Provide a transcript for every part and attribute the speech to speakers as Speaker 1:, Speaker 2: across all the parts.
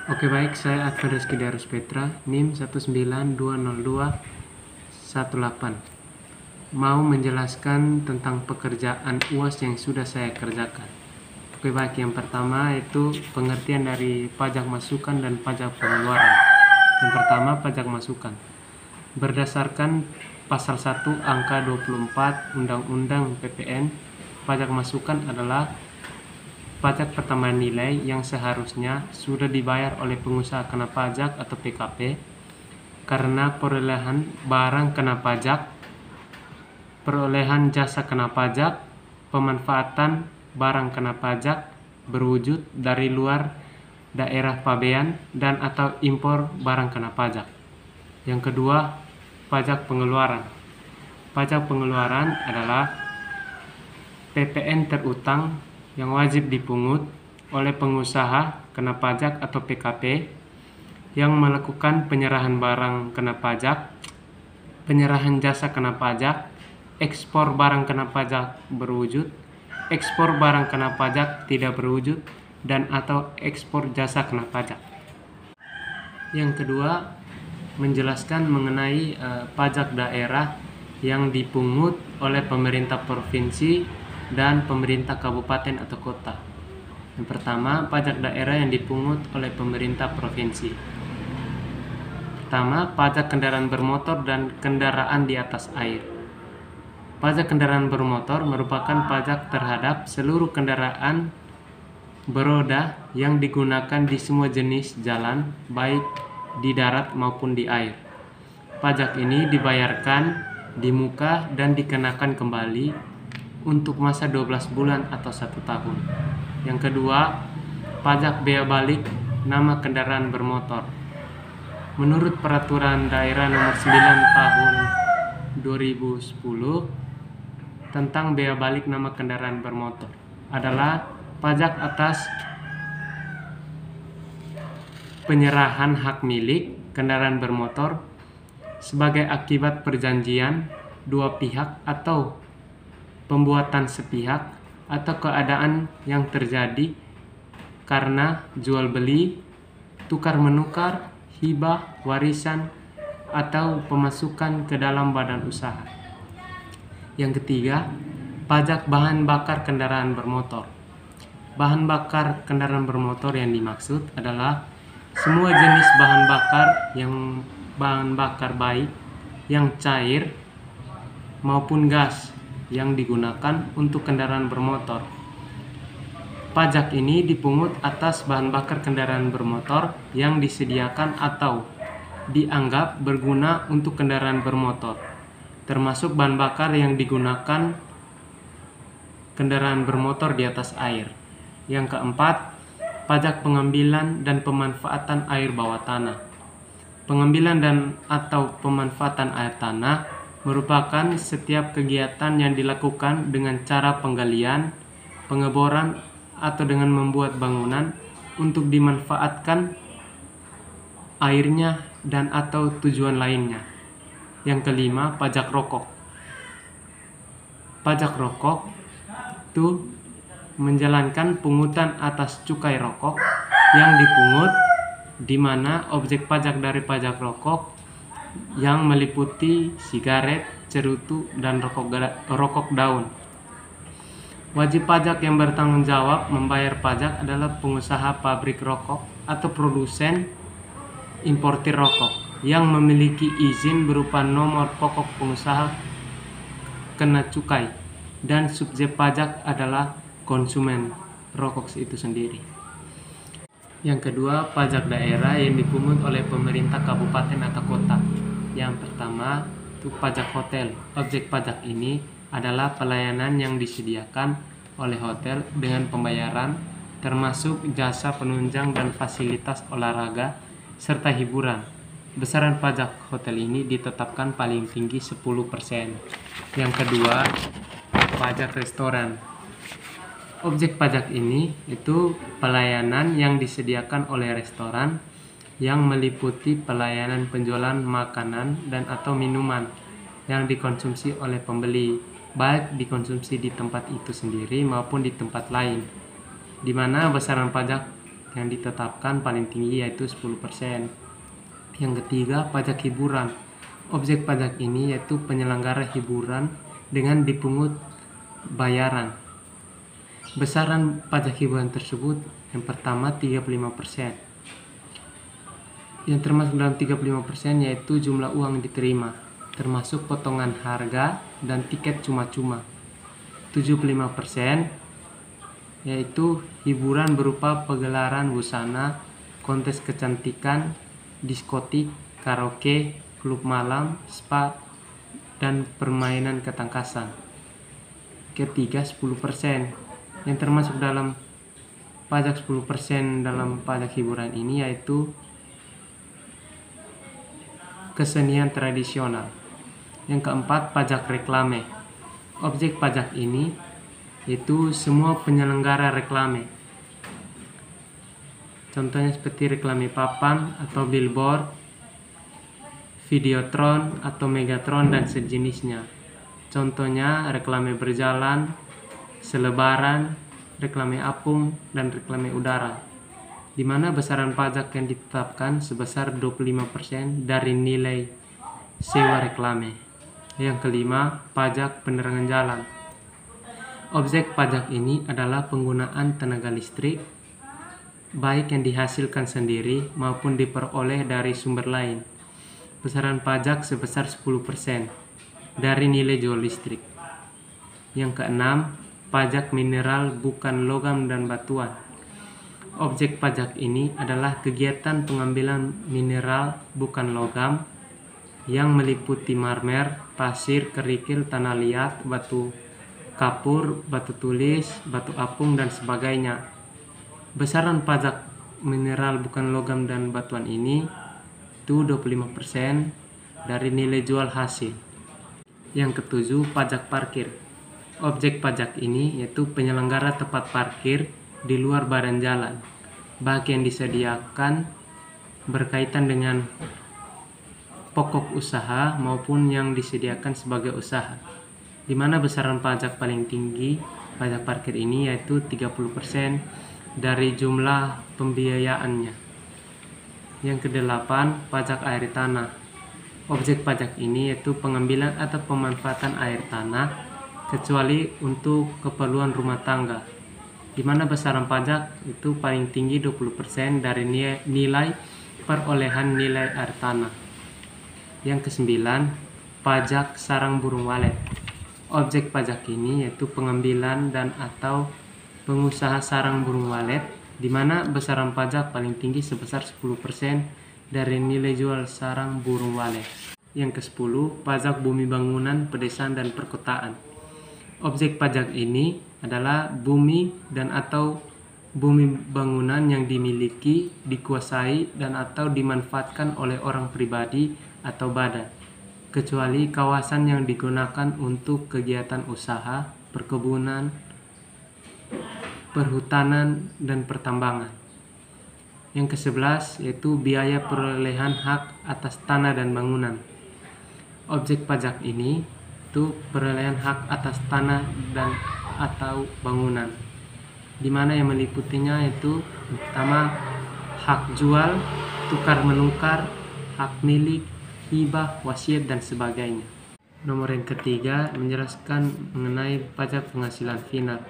Speaker 1: Oke baik, saya Advan Rizky Darus Petra, NIM 1920218. Mau menjelaskan tentang pekerjaan UAS yang sudah saya kerjakan. Oke baik, yang pertama itu pengertian dari pajak masukan dan pajak pengeluaran. Yang pertama, pajak masukan. Berdasarkan pasal 1 angka 24 Undang-Undang PPN, pajak masukan adalah pajak pertambahan nilai yang seharusnya sudah dibayar oleh pengusaha kena pajak atau PKP karena perolehan barang kena pajak, perolehan jasa kena pajak, pemanfaatan barang kena pajak berwujud dari luar daerah pabean dan atau impor barang kena pajak. Yang kedua, pajak pengeluaran. Pajak pengeluaran adalah PPN terutang yang wajib dipungut oleh pengusaha kena pajak atau PKP yang melakukan penyerahan barang kena pajak, penyerahan jasa kena pajak, ekspor barang kena pajak berwujud, ekspor barang kena pajak tidak berwujud, dan atau ekspor jasa kena pajak. Yang kedua, menjelaskan mengenai pajak daerah yang dipungut oleh pemerintah provinsi dan pemerintah kabupaten atau kota. Yang pertama, pajak daerah yang dipungut oleh pemerintah provinsi. Pertama, pajak kendaraan bermotor dan kendaraan di atas air. Pajak kendaraan bermotor merupakan pajak terhadap seluruh kendaraan beroda yang digunakan di semua jenis jalan, baik di darat maupun di air. Pajak ini dibayarkan di muka dan dikenakan kembali untuk masa 12 bulan atau 1 tahun. Yang kedua, pajak bea balik nama kendaraan bermotor. Menurut Peraturan Daerah Nomor 9 Tahun 2010 tentang bea balik nama kendaraan bermotor adalah pajak atas penyerahan hak milik kendaraan bermotor sebagai akibat perjanjian dua pihak atau pembuatan sepihak atau keadaan yang terjadi karena jual beli, tukar menukar, hibah, warisan, atau pemasukan ke dalam badan usaha. Yang ketiga, pajak bahan bakar kendaraan bermotor. Bahan bakar kendaraan bermotor yang dimaksud adalah semua jenis bahan bakar yang bahan bakar baik yang cair maupun gas yang digunakan untuk kendaraan bermotor. Pajak ini dipungut atas bahan bakar kendaraan bermotor yang disediakan atau dianggap berguna untuk kendaraan bermotor, termasuk bahan bakar yang digunakan kendaraan bermotor di atas air. Yang keempat, pajak pengambilan dan pemanfaatan air bawah tanah. Pengambilan dan atau pemanfaatan air tanah merupakan setiap kegiatan yang dilakukan dengan cara penggalian, pengeboran, atau dengan membuat bangunan untuk dimanfaatkan airnya dan atau tujuan lainnya. Yang kelima, pajak rokok. Pajak rokok itu menjalankan pungutan atas cukai rokok yang dipungut, di mana objek pajak dari pajak rokok yang meliputi sigaret, cerutu, dan rokok daun. Wajib pajak yang bertanggung jawab membayar pajak adalah pengusaha pabrik rokok atau produsen importir rokok yang memiliki izin berupa nomor pokok pengusaha kena cukai, dan subjek pajak adalah konsumen rokok itu sendiri. Yang kedua, pajak daerah yang dipungut oleh pemerintah kabupaten atau kota. Yang pertama, itu pajak hotel. Objek pajak ini adalah pelayanan yang disediakan oleh hotel dengan pembayaran termasuk jasa penunjang dan fasilitas olahraga serta hiburan. Besaran pajak hotel ini ditetapkan paling tinggi 10%. Yang kedua, pajak restoran. Objek pajak ini itu pelayanan yang disediakan oleh restoran yang meliputi pelayanan penjualan makanan dan atau minuman yang dikonsumsi oleh pembeli, baik dikonsumsi di tempat itu sendiri maupun di tempat lain, di mana besaran pajak yang ditetapkan paling tinggi yaitu 10%. Yang ketiga, pajak hiburan. Objek pajak ini yaitu penyelenggara hiburan dengan dipungut bayaran. Besaran pajak hiburan tersebut yang pertama 35%. Yang termasuk dalam 35% yaitu jumlah uang yang diterima, termasuk potongan harga dan tiket cuma-cuma. 75% yaitu hiburan berupa pegelaran busana, kontes kecantikan, diskotik, karaoke, klub malam, spa, dan permainan ketangkasan. Ketiga, 10% yang termasuk dalam pajak 10% dalam pajak hiburan ini yaitu kesenian tradisional. Yang keempat, pajak reklame. Objek pajak ini yaitu semua penyelenggara reklame. Contohnya seperti reklame papan atau billboard, videotron atau megatron dan sejenisnya. Contohnya reklame berjalan, selebaran, reklame apung, dan reklame udara, di mana besaran pajak yang ditetapkan sebesar 25% dari nilai sewa reklame. Yang kelima, pajak penerangan jalan. Objek pajak ini adalah penggunaan tenaga listrik, baik yang dihasilkan sendiri maupun diperoleh dari sumber lain. Besaran pajak sebesar 10% dari nilai jual listrik. Yang keenam, pajak mineral bukan logam dan batuan. Objek pajak ini adalah kegiatan pengambilan mineral bukan logam yang meliputi marmer, pasir, kerikil, tanah liat, batu kapur, batu tulis, batu apung, dan sebagainya. Besaran pajak mineral bukan logam dan batuan ini itu 25% dari nilai jual hasil. Yang ketujuh, pajak parkir. Objek pajak ini yaitu penyelenggara tempat parkir di luar badan jalan, baik yang disediakan berkaitan dengan pokok usaha maupun yang disediakan sebagai usaha, di mana besaran pajak paling tinggi pajak parkir ini yaitu 30% dari jumlah pembiayaannya. Yang kedelapan, pajak air tanah. Objek pajak ini yaitu pengambilan atau pemanfaatan air tanah kecuali untuk keperluan rumah tangga, di mana besaran pajak itu paling tinggi 20% dari nilai perolehan nilai air tanah. Yang kesembilan, pajak sarang burung walet. Objek pajak ini yaitu pengambilan dan atau pengusaha sarang burung walet, di mana besaran pajak paling tinggi sebesar 10% dari nilai jual sarang burung walet. Yang ke-10, pajak bumi bangunan, pedesaan, dan perkotaan. Objek pajak ini adalah bumi dan atau bumi bangunan yang dimiliki, dikuasai, dan atau dimanfaatkan oleh orang pribadi atau badan, kecuali kawasan yang digunakan untuk kegiatan usaha, perkebunan, perhutanan, dan pertambangan. Yang ke-11 yaitu biaya perolehan hak atas tanah dan bangunan. Objek pajak ini itu perolehan hak atas tanah dan atau bangunan, di mana yang meliputinya itu pertama hak jual, tukar menukar, hak milik, hibah, wasiat, dan sebagainya. Nomor yang ketiga menjelaskan mengenai pajak penghasilan final.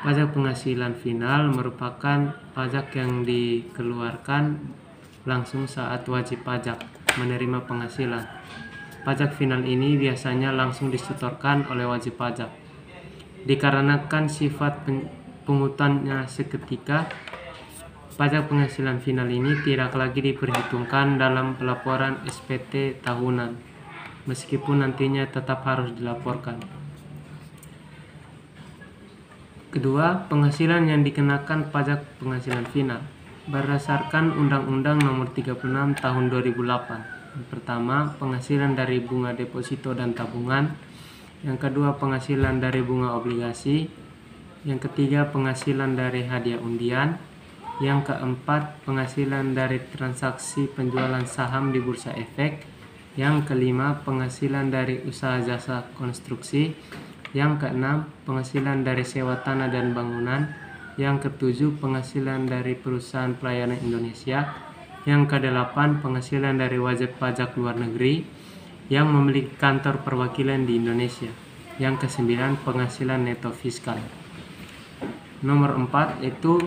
Speaker 1: Pajak penghasilan final merupakan pajak yang dikeluarkan langsung saat wajib pajak menerima penghasilan. Pajak final ini biasanya langsung disetorkan oleh wajib pajak. Dikarenakan sifat pungutannya seketika, pajak penghasilan final ini tidak lagi diperhitungkan dalam pelaporan SPT tahunan, meskipun nantinya tetap harus dilaporkan. Kedua, penghasilan yang dikenakan pajak penghasilan final berdasarkan Undang-Undang Nomor 36 Tahun 2008. Yang pertama, penghasilan dari bunga deposito dan tabungan. Yang kedua, penghasilan dari bunga obligasi. Yang ketiga, penghasilan dari hadiah undian. Yang keempat, penghasilan dari transaksi penjualan saham di Bursa Efek. Yang kelima, penghasilan dari usaha jasa konstruksi. Yang keenam, penghasilan dari sewa tanah dan bangunan. Yang ke-7, penghasilan dari perusahaan pelayanan Indonesia. Yang ke-8, penghasilan dari wajib pajak luar negeri yang memiliki kantor perwakilan di Indonesia. Yang ke-9, penghasilan neto fiskal. Nomor 4 itu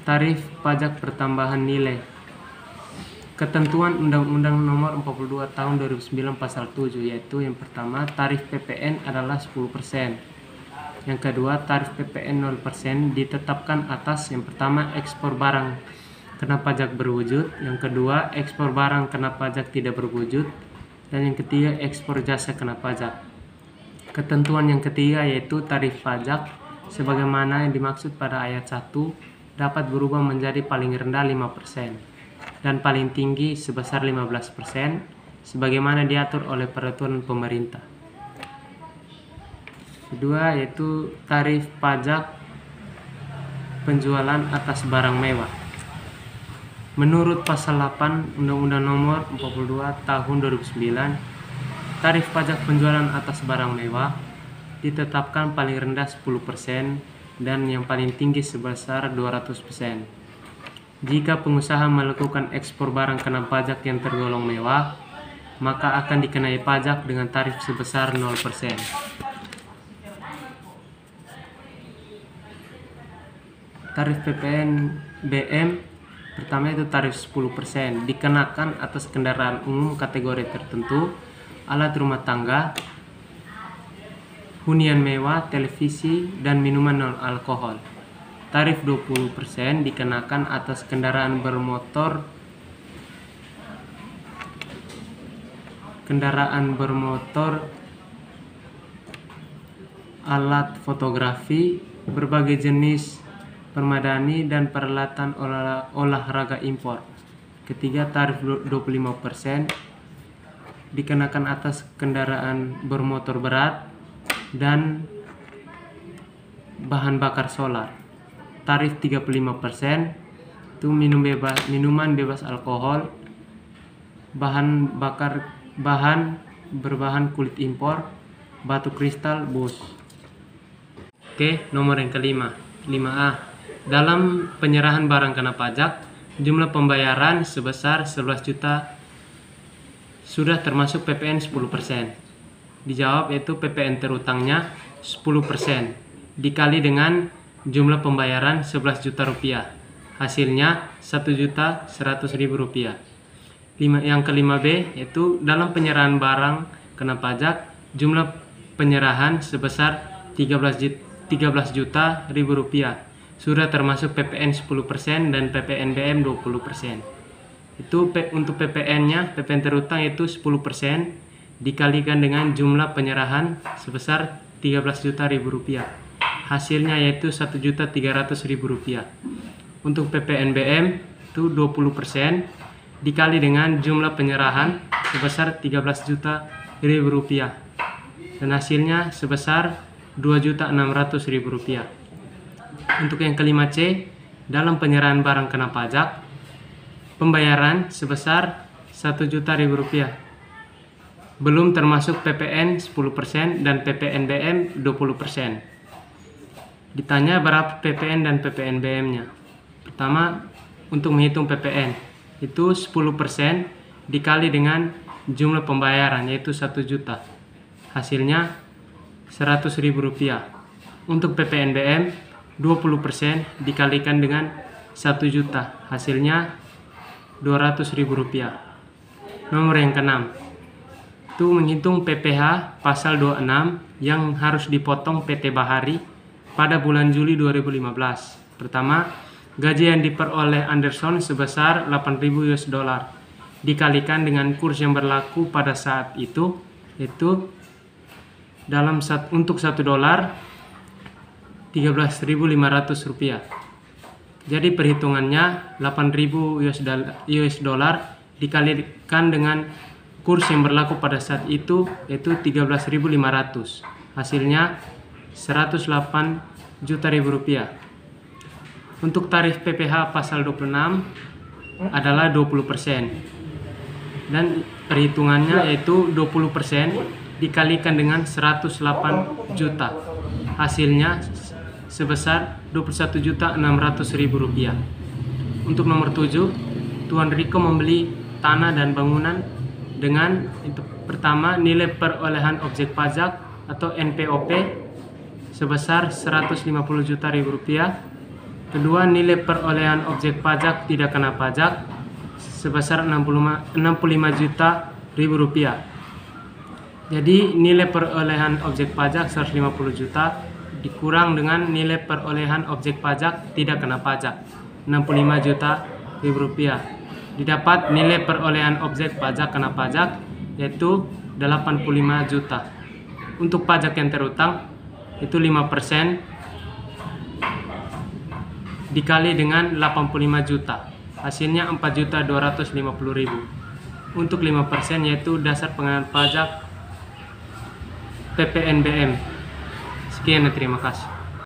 Speaker 1: tarif pajak pertambahan nilai. Ketentuan Undang-Undang Nomor 42 Tahun 2009 Pasal 7, yaitu yang pertama, tarif PPN adalah 10%. Yang kedua, tarif PPN 0% ditetapkan atas yang pertama, ekspor barang kena pajak berwujud, yang kedua, ekspor barang kena pajak tidak berwujud, dan yang ketiga, ekspor jasa kena pajak. Ketentuan yang ketiga yaitu tarif pajak sebagaimana yang dimaksud pada ayat 1 dapat berubah menjadi paling rendah 5% dan paling tinggi sebesar 15% sebagaimana diatur oleh peraturan pemerintah. Kedua yaitu tarif pajak penjualan atas barang mewah. Menurut pasal 8 Undang-Undang Nomor 42 Tahun 2009, tarif pajak penjualan atas barang mewah ditetapkan paling rendah 10% dan yang paling tinggi sebesar 200%. Jika pengusaha melakukan ekspor barang kena pajak yang tergolong mewah, maka akan dikenai pajak dengan tarif sebesar 0%. Tarif PPN BM pertama itu tarif 10% dikenakan atas kendaraan umum kategori tertentu, alat rumah tangga, hunian mewah, televisi, dan minuman non-alkohol. Tarif 20% dikenakan atas kendaraan bermotor, alat fotografi, berbagai jenis permadani, dan peralatan olahraga impor. Ketiga, tarif 25% dikenakan atas kendaraan bermotor berat dan bahan bakar solar. Tarif 35% itu minuman bebas alkohol, bahan berbahan kulit impor, batu kristal, bus. Oke, nomor yang kelima, 5A. Dalam penyerahan barang kena pajak, jumlah pembayaran sebesar 11 juta sudah termasuk PPN 10%. Dijawab yaitu PPN terutangnya 10% dikali dengan jumlah pembayaran 11 juta rupiah. Hasilnya 1.100.000 rupiah. Yang kelima B yaitu dalam penyerahan barang kena pajak, jumlah penyerahan sebesar 13 juta rupiah sudah termasuk PPN 10% dan PPN BM 20%. Itu untuk PPN-nya, PPN terutang itu 10% dikalikan dengan jumlah penyerahan sebesar 13 juta rupiah. Hasilnya yaitu 1.300.000 rupiah. Untuk PPN BM itu 20% dikali dengan jumlah penyerahan sebesar 13 juta rupiah dan hasilnya sebesar 2.600.000 rupiah. Untuk yang kelima C, dalam penyerahan barang kena pajak, pembayaran sebesar 1 juta rupiah belum termasuk PPN 10% dan PPN BM 20%. Ditanya berapa PPN dan PPN BM-nya. Pertama, untuk menghitung PPN itu 10% dikali dengan jumlah pembayaran yaitu 1 juta. Hasilnya 100.000 rupiah. Untuk PPN BM 20% dikalikan dengan 1 juta. Hasilnya 200.000 rupiah. Nomor yang keenam, itu menghitung PPh pasal 26 yang harus dipotong PT Bahari pada bulan Juli 2015. Pertama, gaji yang diperoleh Anderson sebesar 8.000 US dollar dikalikan dengan kurs yang berlaku pada saat itu, yaitu untuk 1 dolar 13.500 rupiah. Jadi perhitungannya 8.000 US dollar dikalikan dengan kurs yang berlaku pada saat itu, yaitu 13.500. Hasilnya 108 juta rupiah. Untuk tarif PPh pasal 26 adalah 20%. Dan perhitungannya yaitu 20% dikalikan dengan 108 juta. Hasilnya sebesar Rp21.600.000. Untuk nomor 7, Tuan Riko membeli tanah dan bangunan dengan pertama nilai perolehan objek pajak atau NPOP sebesar Rp150 juta. Kedua, nilai perolehan objek pajak tidak kena pajak sebesar Rp65 juta. Jadi nilai perolehan objek pajak 150 juta dikurang dengan nilai perolehan objek pajak tidak kena pajak 65 juta rupiah. Didapat nilai perolehan objek pajak kena pajak yaitu 85 juta. Untuk pajak yang terutang itu 5% dikali dengan 85 juta. Hasilnya 4.250.000. Untuk 5% yaitu dasar pengenaan pajak PPNBM. Sekian dan terima kasih.